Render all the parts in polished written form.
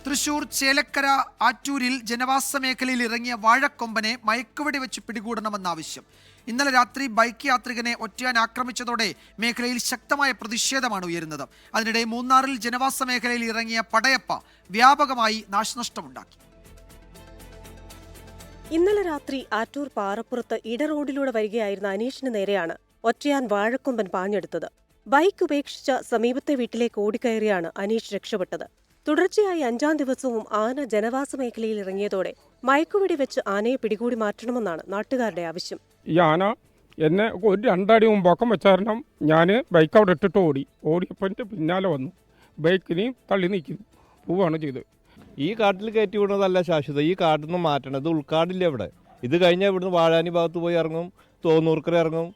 തൃശൂർ ചേലക്കര ആറ്റൂരിൽ ജനവാസ മേഖലയിൽ ഇറങ്ങിയ വാഴക്കൊമ്പനെ മയക്കുവെടി വെച്ച് പിടികൂടണമെന്ന ആവശ്യം. ഇന്നലെ രാത്രി ബൈക്ക് യാത്രികനെ ഒറ്റയാൻ ആക്രമിച്ചതോടെ മേഖലയിൽ ശക്തമായ പ്രതിഷേധമാണ് ഉയരുന്നത്. അതിനിടെ മൂന്നാറിൽ ജനവാസ മേഖലയിൽ ഇറങ്ങിയ പടയപ്പ വ്യാപകമായി നാശനഷ്ടമുണ്ടാക്കി. ഇന്നലെ രാത്രി ആറ്റൂർ പാറപ്പുറത്ത് ഇടറോഡിലൂടെ വരികയായിരുന്ന അനീഷിന് നേരെയാണ് ഒറ്റയാൻ വാഴക്കൊമ്പൻ പാഞ്ഞെടുത്തത്. ബൈക്ക് ഉപേക്ഷിച്ച സമീപത്തെ വീട്ടിലേക്ക് ഓടിക്കയറിയാണ് അനീഷ് രക്ഷപ്പെട്ടത്. തുടർച്ചയായി 5-ാം ദിവസവും ആന ജനവാസ മേഖലയിൽ ഇറങ്ങിയതോടെ മയക്കുവെടി വെച്ച് ആനയെ പിടികൂടി മാറ്റണമെന്നാണ് നാട്ടുകാരുടെ ആവശ്യം. ഈ ആന എന്നെ ഒരു 2 അടി മുമ്പൊക്കം വെച്ചാരണം ഞാൻ ബൈക്ക് അവിടെ ഇട്ടിട്ട് ഓടിയപ്പോൾ എൻ്റെ പിന്നാലെ വന്നു, ബൈക്കിനെയും തള്ളി നീക്കി പോവുകയാണ് ചെയ്തത്. ഈ കാട്ടിൽ കയറ്റി വിടുന്നതല്ല ശാശ്വത, ഈ കാട്ടിൽ നിന്ന് മാറ്റണം. ഇത് ഉൾക്കാടില്ല ഇവിടെ. ഇത് കഴിഞ്ഞാൽ ഇവിടുന്ന് വാഴാനി ഭാഗത്ത് പോയി ഇറങ്ങും, തോന്നൂർക്കര ഇറങ്ങും,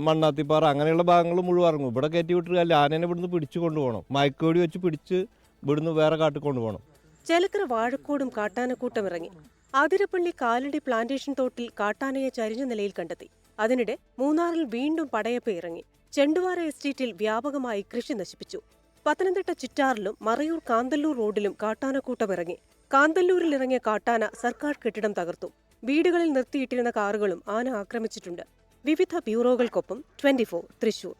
മണ്ണാത്തിപ്പാറ അങ്ങനെയുള്ള ഭാഗങ്ങൾ മുഴുവൻ ഇറങ്ങും. ഇവിടെ കയറ്റി വിട്ടിട്ട് ആനേനെ ഇവിടുന്ന് പിടിച്ചു കൊണ്ടുപോകണം, മയക്കുവെടി വെച്ച് പിടിച്ച് ഇവിടുന്ന് വേറെ കാട്ടിൽ കൊണ്ടുപോകണം. ചേലക്കര വാഴക്കോടും കാട്ടാനക്കൂട്ടം ഇറങ്ങി. ആതിരപ്പള്ളി കാലടി പ്ലാന്റേഷൻ തോട്ടിൽ കാട്ടാനയെ ചരിഞ്ഞ നിലയിൽ കണ്ടെത്തി. അതിനിടെ മൂന്നാറിൽ വീണ്ടും പടയപ്പ ഇറങ്ങി. ചെണ്ടുവാര എസ്റ്റേറ്റിൽ വ്യാപകമായി കൃഷി നശിപ്പിച്ചു. പത്തനംതിട്ട ചിറ്റാറിലും മറയൂർ കാന്തല്ലൂർ റോഡിലും കാട്ടാനക്കൂട്ടം ഇറങ്ങി. കാന്തല്ലൂരിൽ ഇറങ്ങിയ കാട്ടാന സർക്കാർ കെട്ടിടം തകർത്തു. വീടുകളിൽ നിർത്തിയിട്ടിരുന്ന കാറുകളും ആന ആക്രമിച്ചിട്ടുണ്ട്. വിവിധ ബ്യൂറോകൾക്കൊപ്പം 24 തൃശൂർ.